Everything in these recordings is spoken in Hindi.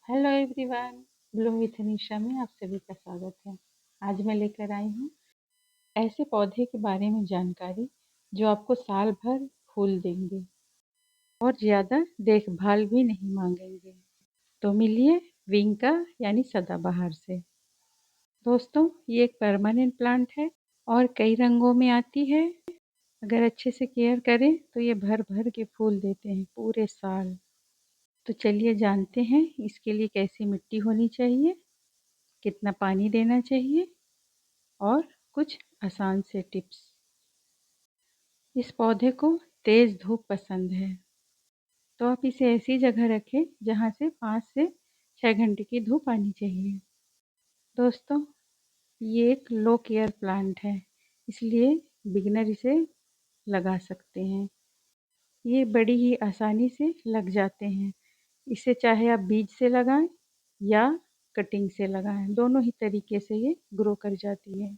हेलो एवरीवन, ब्लूम विथ निशा में आप सभी का स्वागत है। आज मैं लेकर आई हूँ ऐसे पौधे के बारे में जानकारी जो आपको साल भर फूल देंगे और ज़्यादा देखभाल भी नहीं मांगेंगे। तो मिलिए विंका यानी सदाबहार से। दोस्तों, ये एक परमानेंट प्लांट है और कई रंगों में आती है। अगर अच्छे से केयर करें तो ये भर भर के फूल देते हैं पूरे साल। तो चलिए जानते हैं इसके लिए कैसी मिट्टी होनी चाहिए, कितना पानी देना चाहिए और कुछ आसान से टिप्स। इस पौधे को तेज़ धूप पसंद है, तो आप इसे ऐसी जगह रखें जहाँ से 5 से 6 घंटे की धूप आनी चाहिए। दोस्तों, ये एक लो केयर प्लांट है, इसलिए बिगिनर इसे लगा सकते हैं। ये बड़ी ही आसानी से लग जाते हैं। इसे चाहे आप बीज से लगाएं या कटिंग से लगाएं, दोनों ही तरीके से ये ग्रो कर जाती है।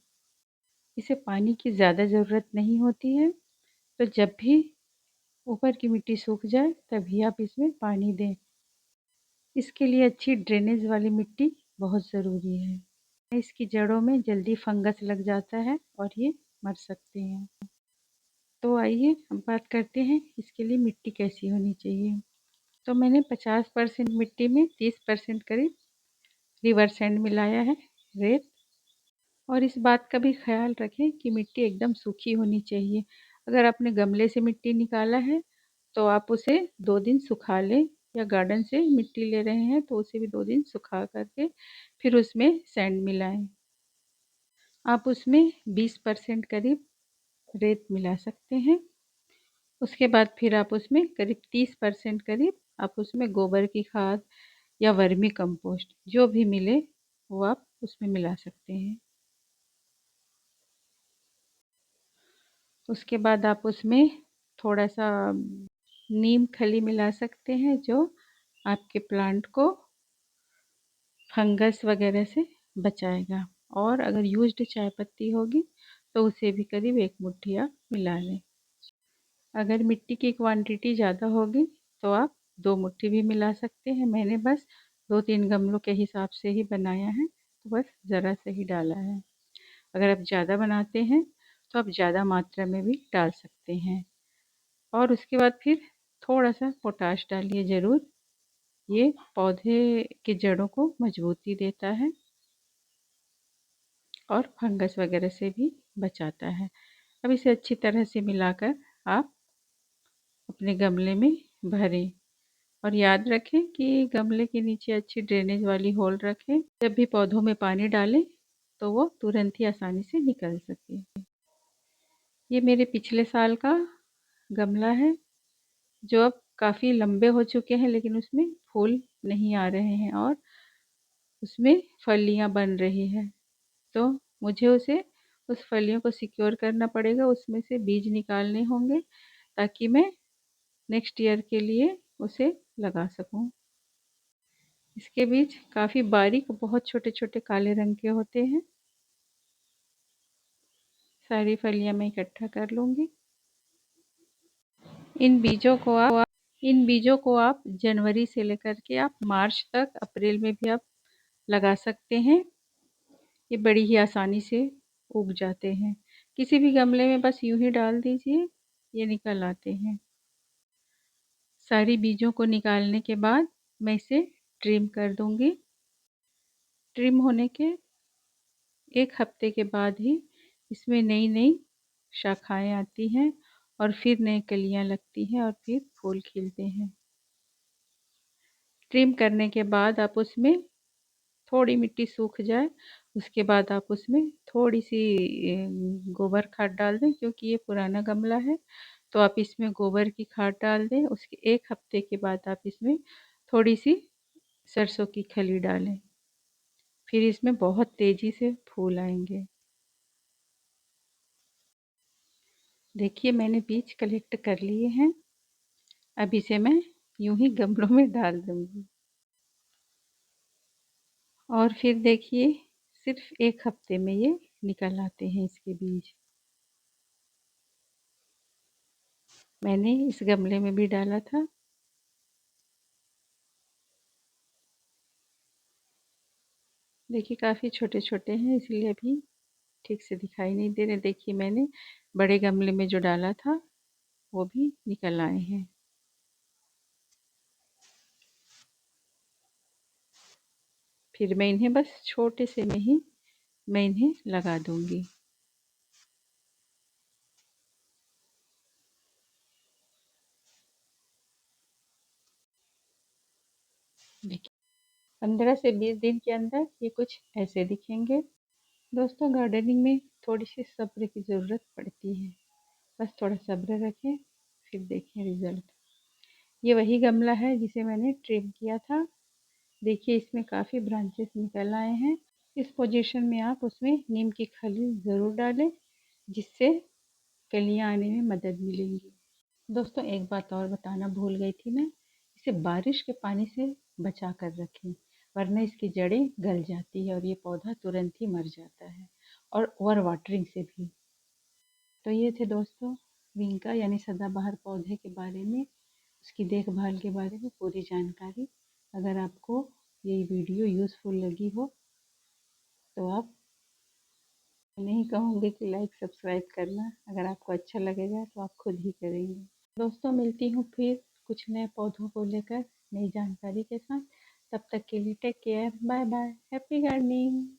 इसे पानी की ज़्यादा ज़रूरत नहीं होती है, तो जब भी ऊपर की मिट्टी सूख जाए तभी आप इसमें पानी दें। इसके लिए अच्छी ड्रेनेज वाली मिट्टी बहुत ज़रूरी है। इसकी जड़ों में जल्दी फंगस लग जाता है और ये मर सकते हैं। तो आइए हम बात करते हैं इसके लिए मिट्टी कैसी होनी चाहिए। तो मैंने 50% मिट्टी में 30% करीब रिवर सैंड मिलाया है, रेत। और इस बात का भी ख्याल रखें कि मिट्टी एकदम सूखी होनी चाहिए। अगर आपने गमले से मिट्टी निकाला है तो आप उसे 2 दिन सुखा लें, या गार्डन से मिट्टी ले रहे हैं तो उसे भी 2 दिन सुखा करके फिर उसमें सैंड मिलाएं। आप उसमें 20% करीब रेत मिला सकते हैं। उसके बाद फिर आप उसमें करीब 30% करीब आप उसमें गोबर की खाद या वर्मी कंपोस्ट जो भी मिले वो आप उसमें मिला सकते हैं। उसके बाद आप उसमें थोड़ा सा नीम खली मिला सकते हैं, जो आपके प्लांट को फंगस वगैरह से बचाएगा। और अगर यूज्ड चाय पत्ती होगी तो उसे भी करीब 1 मुट्ठी आप मिला लें। अगर मिट्टी की क्वांटिटी ज़्यादा होगी तो आप 2 मुट्ठी भी मिला सकते हैं। मैंने बस 2-3 गमलों के हिसाब से ही बनाया है, तो बस ज़रा से ही डाला है। अगर आप ज़्यादा बनाते हैं तो आप ज़्यादा मात्रा में भी डाल सकते हैं। और उसके बाद फिर थोड़ा सा पोटाश डालिए ज़रूर। ये पौधे की जड़ों को मजबूती देता है और फंगस वगैरह से भी बचाता है। अब इसे अच्छी तरह से मिलाकर आप अपने गमले में भरें। और याद रखें कि गमले के नीचे अच्छी ड्रेनेज वाली होल रखें। जब भी पौधों में पानी डालें तो वो तुरंत ही आसानी से निकल सके। ये मेरे पिछले साल का गमला है, जो अब काफ़ी लंबे हो चुके हैं, लेकिन उसमें फूल नहीं आ रहे हैं और उसमें फलियां बन रही है। तो मुझे उस फलियों को सिक्योर करना पड़ेगा, उसमें से बीज निकालने होंगे ताकि मैं नेक्स्ट ईयर के लिए उसे लगा सकूं। इसके बीज काफ़ी बारीक, बहुत छोटे छोटे काले रंग के होते हैं। सारी फलियां मैं इकट्ठा कर लूँगी। इन बीजों को आप जनवरी से लेकर के आप मार्च तक, अप्रैल में भी आप लगा सकते हैं। ये बड़ी ही आसानी से उग जाते हैं। किसी भी गमले में बस यूं ही डाल दीजिए, ये निकल आते हैं। सारी बीजों को निकालने के बाद मैं इसे ट्रिम कर दूंगी। ट्रिम होने के 1 हफ्ते के बाद ही इसमें नई नई शाखाएं आती हैं और फिर नई कलियां लगती हैं और फिर फूल खिलते हैं। ट्रिम करने के बाद आप उसमें थोड़ी मिट्टी सूख जाए, उसके बाद आप उसमें थोड़ी सी गोबर खाद डाल दें, क्योंकि ये पुराना गमला है। तो आप इसमें गोबर की खाद डाल दें। उसके 1 हफ्ते के बाद आप इसमें थोड़ी सी सरसों की खली डालें। फिर इसमें बहुत तेज़ी से फूल आएंगे। देखिए, मैंने बीज कलेक्ट कर लिए हैं। अब इसे मैं यूं ही गमलों में डाल दूंगी। और फिर देखिए, सिर्फ 1 हफ्ते में ये निकल आते हैं इसके बीज। मैंने इस गमले में भी डाला था। देखिए काफ़ी छोटे-छोटे हैं इसलिए अभी ठीक से दिखाई नहीं दे रहे। देखिए मैंने बड़े गमले में जो डाला था वो भी निकल आए हैं। फिर मैं इन्हें बस छोटे से में ही मैं इन्हें लगा दूंगी। देखिए 15 से 20 दिन के अंदर ये कुछ ऐसे दिखेंगे। दोस्तों गार्डनिंग में थोड़ी सी सब्र की ज़रूरत पड़ती है। बस थोड़ा सब्र रखें फिर देखें रिज़ल्ट। ये वही गमला है जिसे मैंने ट्रिम किया था। देखिए इसमें काफ़ी ब्रांचेस निकल आए हैं। इस पोजीशन में आप उसमें नीम की खली ज़रूर डालें जिससे कलियाँ आने में मदद मिलेंगी। दोस्तों एक बात और बताना भूल गई थी मैं, इसे बारिश के पानी से बचा कर रखें वरना इसकी जड़ें गल जाती है और ये पौधा तुरंत ही मर जाता है, और ओवर वाटरिंग से भी। तो ये थे दोस्तों विंका यानी सदाबहार पौधे के बारे में, उसकी देखभाल के बारे में पूरी जानकारी। अगर आपको ये वीडियो यूज़फुल लगी हो तो आप, नहीं कहूँगी कि लाइक सब्सक्राइब करना, अगर आपको अच्छा लगेगा तो आप खुद ही करेंगे। दोस्तों मिलती हूँ फिर कुछ नए पौधों को लेकर नई जानकारी के साथ। तब तक के लिए take care, bye bye, happy gardening.